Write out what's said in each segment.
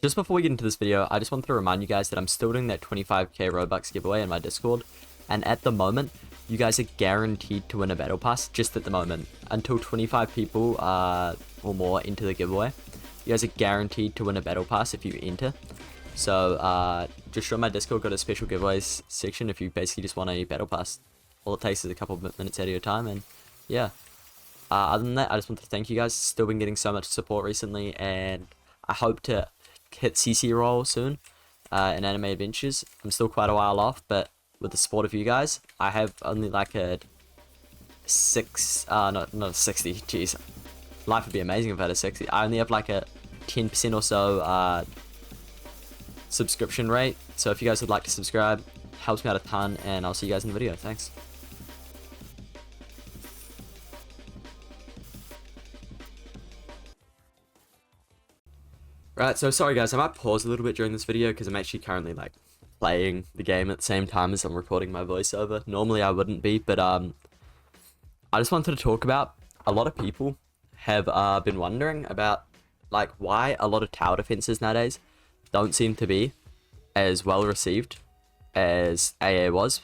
Just before we get into this video, I just wanted to remind you guys that I'm still doing that 25k Robux giveaway in my Discord, and at the moment, you guys are guaranteed to win a battle pass, just at the moment. Until 25 people or more enter the giveaway, you guys are guaranteed to win a battle pass if you enter. So just join my Discord, go to special giveaways section if you basically just want a battle pass. All it takes is a couple of minutes out of your time, and yeah. Other than that, I just want to thank you guys. Still been getting so much support recently, and I hope to hit CC role soon in Anime Adventures. I'm still quite a while off, but with the support of you guys, I have only like a not a 60, jeez. Life would be amazing if I had a 60. I only have like a 10% or so subscription rate. So if you guys would like to subscribe, helps me out a ton, and I'll see you guys in the video. Thanks. Right, so sorry guys, I might pause a little bit during this video because I'm actually currently like playing the game at the same time as I'm recording my voiceover. Normally I wouldn't be, but I just wanted to talk about, a lot of people have been wondering about like why a lot of tower defenses nowadays don't seem to be as well received as AA was.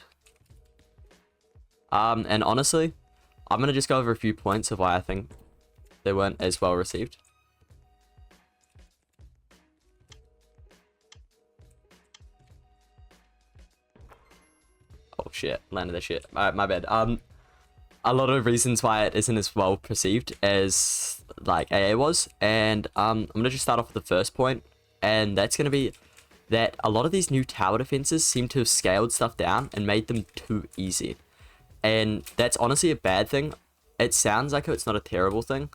And honestly, I'm gonna just go over a few points of why I think they weren't as well received. Oh shit, landed that shit. Alright, my bad. A lot of reasons why it isn't as well perceived as like AA was, and I'm gonna just start off with the first point, and that's gonna be that a lot of these new tower defenses seem to have scaled stuff down and made them too easy. And that's honestly a bad thing. It sounds like it's not a terrible thing,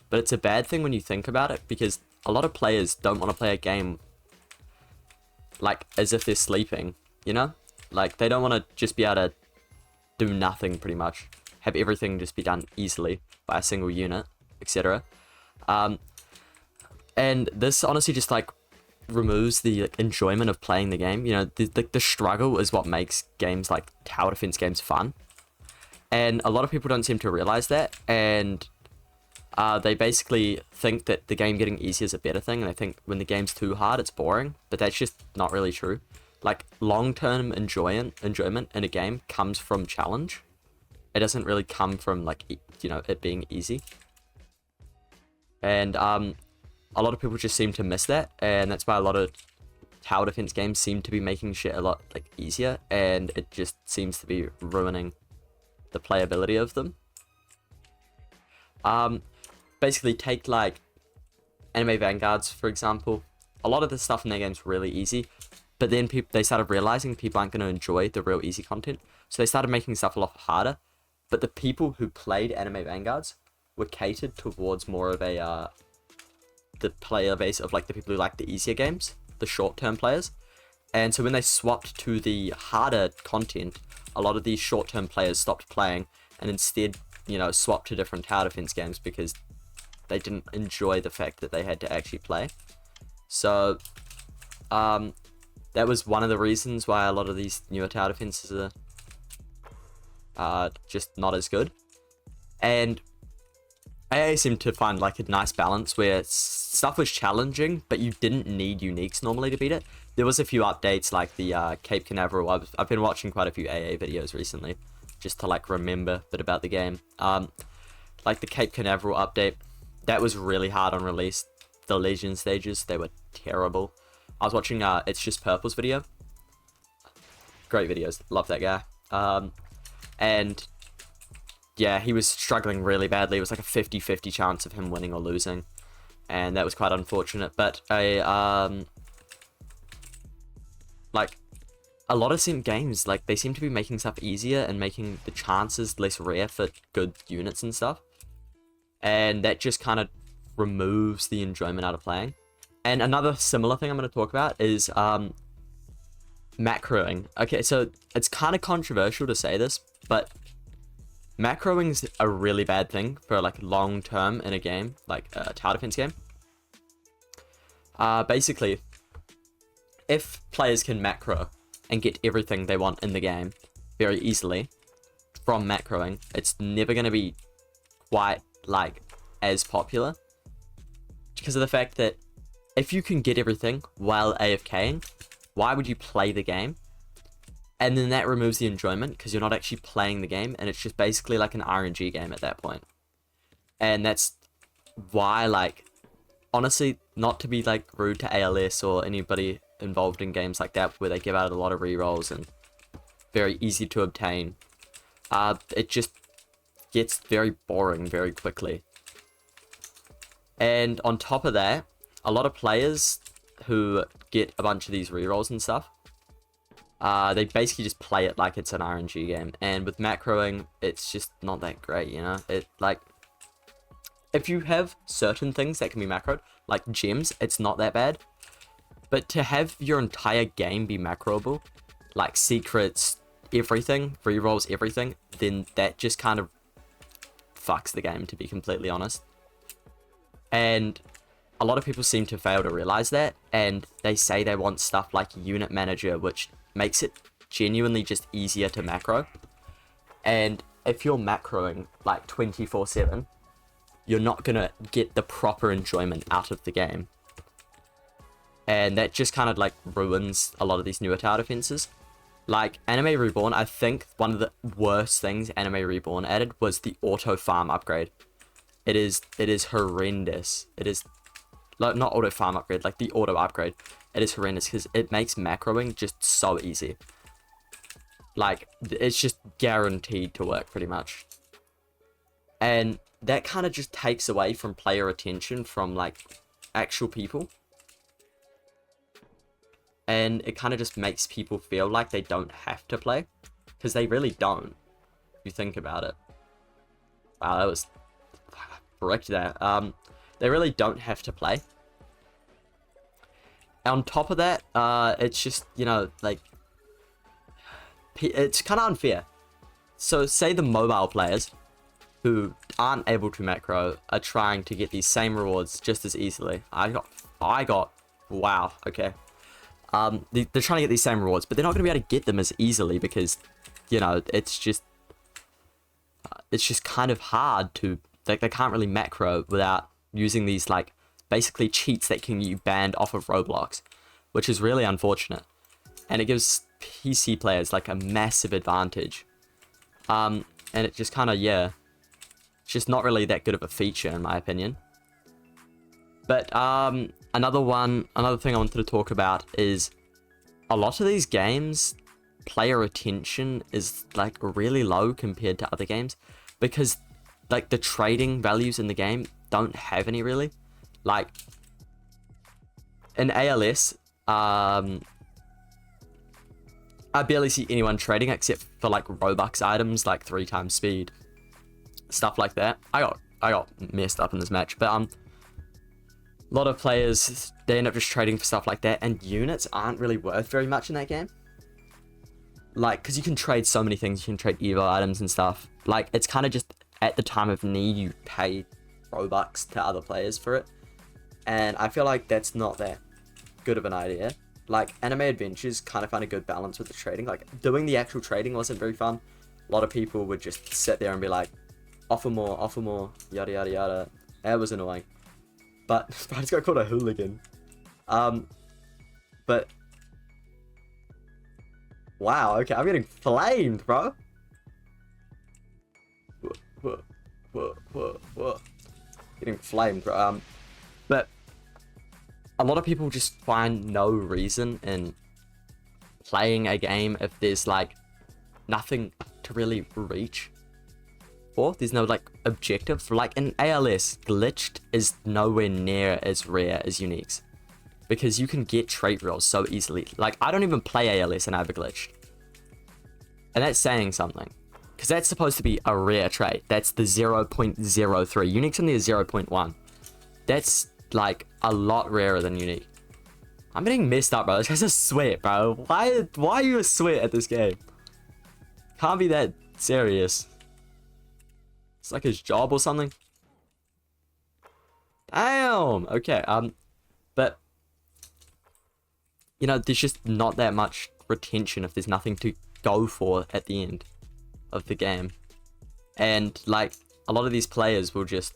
but it's a bad thing when you think about it, because a lot of players don't want to play a game like as if they're sleeping, you know? Like, they don't want to just be able to do nothing, pretty much. Have everything just be done easily by a single unit, etc. And this honestly just, like, removes the enjoyment of playing the game. You know, the struggle is what makes games like tower defense games fun. And a lot of people don't seem to realize that, and they basically think that the game getting easier is a better thing, and they think when the game's too hard, it's boring. But that's just not really true. Like, long-term enjoyment in a game comes from challenge. It doesn't really come from, like, you know, it being easy. And a lot of people just seem to miss that, and that's why a lot of tower defense games seem to be making shit a lot, like, easier, and it just seems to be ruining the playability of them. Basically, take, like, Anime Vanguards, for example. A lot of the stuff in their game's really easy, but then they started realizing people aren't going to enjoy the real easy content, so they started making stuff a lot harder. But the people who played Anime Vanguards were catered towards more of a the player base of like the people who like the easier games, the short-term players. And so when they swapped to the harder content, a lot of these short-term players stopped playing and instead, you know, swapped to different tower defense games because they didn't enjoy the fact that they had to actually play. So that was one of the reasons why a lot of these newer tower defenses are just not as good. And AA seemed to find like a nice balance where stuff was challenging, but you didn't need uniques normally to beat it. There was a few updates like the Cape Canaveral. I've been watching quite a few AA videos recently just to like remember a bit about the game. Like the Cape Canaveral update, that was really hard on release. The Legion stages, they were terrible. I was watching It's Just Purple's video. Great videos. Love that guy. And yeah, he was struggling really badly. It was like a 50-50 chance of him winning or losing. And that was quite unfortunate. But like a lot of sim games, like they seem to be making stuff easier and making the chances less rare for good units and stuff. And that just kind of removes the enjoyment out of playing. And another similar thing I'm going to talk about is macroing. Okay, so it's kind of controversial to say this, but macroing's a really bad thing for like long term in a game, like a tower defense game. Basically, if players can macro and get everything they want in the game very easily from macroing, it's never going to be quite like as popular, because of the fact that if you can get everything while AFKing, why would you play the game? And then that removes the enjoyment because you're not actually playing the game, and it's just basically like an RNG game at that point. And that's why, like, honestly, not to be like rude to ALS or anybody involved in games like that where they give out a lot of rerolls and very easy to obtain, it just gets very boring very quickly. And on top of that, a lot of players who get a bunch of these rerolls and stuff, they basically just play it like it's an RNG game. And with macroing, it's just not that great, you know? It, like, if you have certain things that can be macroed, like gems, it's not that bad. But to have your entire game be macroable, like secrets, everything, rerolls, everything, then that just kind of fucks the game, to be completely honest. And a lot of people seem to fail to realize that, and they say they want stuff like Unit Manager, which makes it genuinely just easier to macro. And if you're macroing like 24/7, you're not gonna get the proper enjoyment out of the game. And that just kind of like ruins a lot of these newer tower defenses. Like Anime Reborn, I think one of the worst things Anime Reborn added was the auto farm upgrade. It is horrendous. It is like not auto farm upgrade, like the auto upgrade. It is horrendous because it makes macroing just so easy. Like it's just guaranteed to work pretty much. And that kind of just takes away from player attention from like actual people. And it kind of just makes people feel like they don't have to play, because they really don't, if you think about it. Wow, that was correct there. They really don't have to play. On top of that, it's just, you know, like, it's kind of unfair. So say the mobile players who aren't able to macro are trying to get these same rewards just as easily. I got, wow, okay. They're trying to get these same rewards, but they're not going to be able to get them as easily because, you know, it's just kind of hard to, like, they can't really macro without using these, like, basically cheats that can get you banned off of Roblox, which is really unfortunate. And it gives PC players, like, a massive advantage. And it just kind of, yeah, it's just not really that good of a feature, in my opinion. But, another thing I wanted to talk about is a lot of these games, player attention is like really low compared to other games because like the trading values in the game don't have any really. Like in ALS, I barely see anyone trading except for like Robux items, like 3 times speed, stuff like that. I got messed up in this match, but a lot of players, they end up just trading for stuff like that, and units aren't really worth very much in that game. Like, because you can trade so many things, you can trade Evo items and stuff. Like, it's kind of just, at the time of need, you pay Robux to other players for it. And I feel like that's not that good of an idea. Like, Anime Adventures kind of find a good balance with the trading. Like, doing the actual trading wasn't very fun. A lot of people would just sit there and be like, offer more, yada yada yada. That was annoying. But I just got called a hooligan. But wow, okay, I'm getting flamed, bro. Whoa. Getting flamed, bro. But a lot of people just find no reason in playing a game if there's like nothing to really reach. There's no like objective. Like in ALS, glitched is nowhere near as rare as uniques because you can get trait rolls so easily. Like I don't even play ALS and I have a glitched, and that's saying something because that's supposed to be a rare trait. That's the 0.03. Uniques only is 0.1. That's like a lot rarer than unique. I'm getting messed up, bro. This guy's a sweat, bro. Why are you a sweat at this game? Can't be that serious. It's like his job or something. Damn. Okay. But you know, there's just not that much retention if there's nothing to go for at the end of the game, and like a lot of these players will just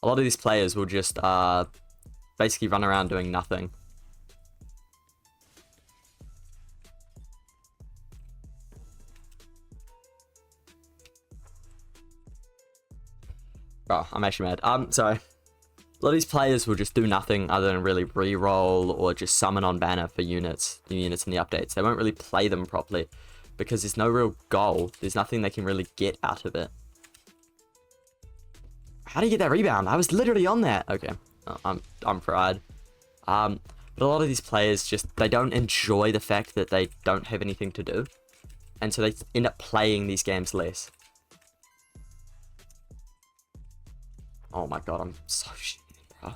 a lot of these players will just basically run around doing nothing. Oh, I'm actually mad. Sorry. A lot of these players will just do nothing other than really re-roll or just summon on banner for units, new units in the updates. They won't really play them properly because there's no real goal. There's nothing they can really get out of it. How do you get that rebound? I was literally on that. Okay, I'm fried. But a lot of these players just, they don't enjoy the fact that they don't have anything to do. And so they end up playing these games less. Oh my god, I'm so shitty, bro.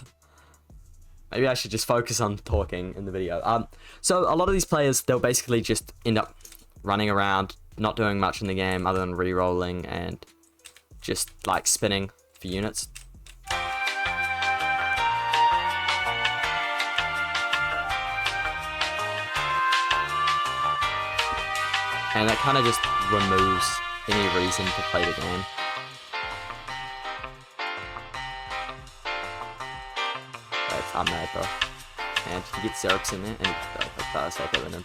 Maybe I should just focus on talking in the video. So a lot of these players, they'll basically just end up running around, not doing much in the game other than re-rolling and just like spinning for units. And that kind of just removes any reason to play the game. I'm mad, bro. And he gets Xerxes in there, and that's like that him.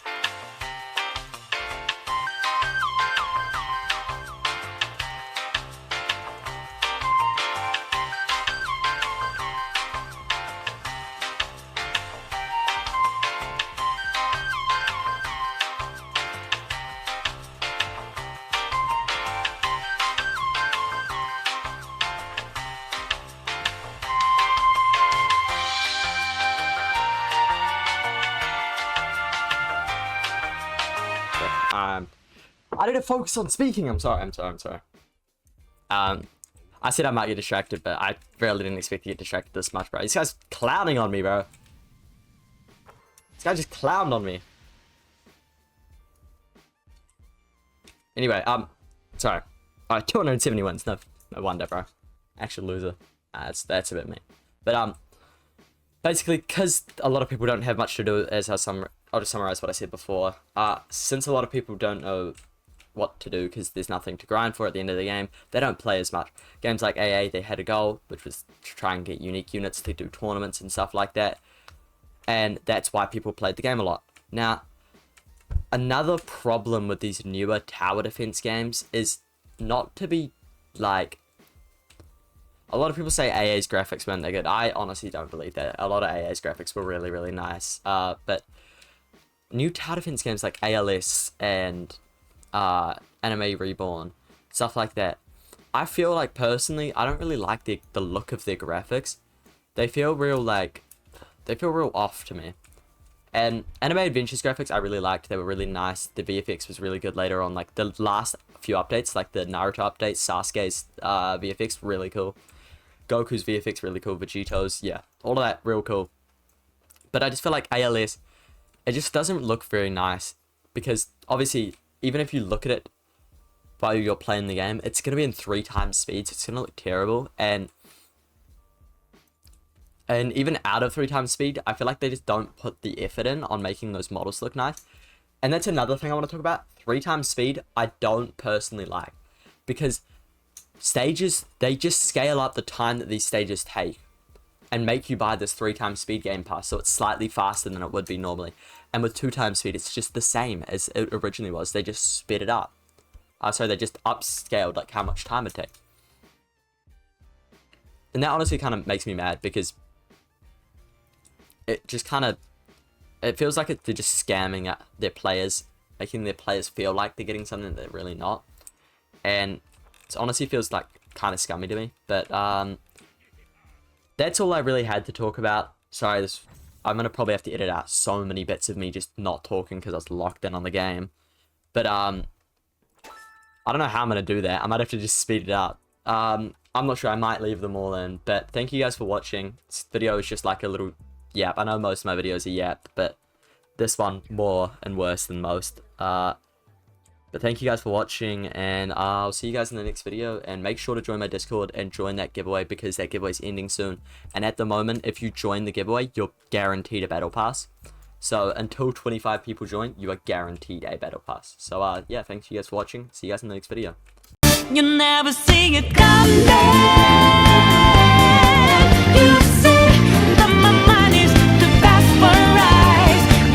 I didn't focus on speaking. I'm sorry. I said I might get distracted, but I really didn't expect to get distracted this much, bro. This guy's clowning on me, bro. This guy just clowned on me. Anyway, sorry. Alright, 270 wins. No wonder, bro. Actual loser. That's a bit mean. But basically, because a lot of people don't have much to do, I'll just summarize what I said before. Since a lot of people don't know what to do because there's nothing to grind for at the end of the game, they don't play as much. Games like AA, they had a goal, which was to try and get unique units to do tournaments and stuff like that. And that's why people played the game a lot. Now, another problem with these newer tower defense games is not to be like... A lot of people say AA's graphics weren't that good. I honestly don't believe that. A lot of AA's graphics were really, really nice. But new tower defense games like ALS and Anime Reborn, stuff like that, I feel like personally, I don't really like the look of their graphics. They feel real off to me. And Anime Adventures graphics I really liked. They were really nice. The VFX was really good later on. Like the last few updates, like the Naruto updates, Sasuke's VFX really cool. Goku's VFX really cool. Vegeto's, yeah, all of that real cool. But I just feel like ALS, it just doesn't look very nice because obviously even if you look at it while you're playing the game, it's going to be in 3 times speed, so it's going to look terrible. And even out of 3 times speed, I feel like they just don't put the effort in on making those models look nice. And that's another thing I want to talk about. 3 times speed, I don't personally like. Because stages, they just scale up the time that these stages take and make you buy this 3 times speed game pass, so it's slightly faster than it would be normally. And with 2 times speed, it's just the same as it originally was. They just sped it up. So they just upscaled like how much time it takes. And that honestly kind of makes me mad because it just kind of, it feels like they're just scamming at their players, making their players feel like they're getting something that they're really not. And it honestly feels like kind of scummy to me. But that's all I really had to talk about. Sorry, I'm going to probably have to edit out so many bits of me just not talking because I was locked in on the game. But I don't know how I'm going to do that. I might have to just speed it up. I'm not sure. I might leave them all in. But thank you guys for watching. This video is just like a little yap. I know most of my videos are yap, but this one more and worse than most. But thank you guys for watching, and I'll see you guys in the next video. And make sure to join my Discord and join that giveaway because that giveaway is ending soon. And at the moment, if you join the giveaway, you're guaranteed a battle pass. So until 25 people join, you are guaranteed a battle pass. So yeah, thanks you guys for watching. See you guys in the next video. You never see it coming.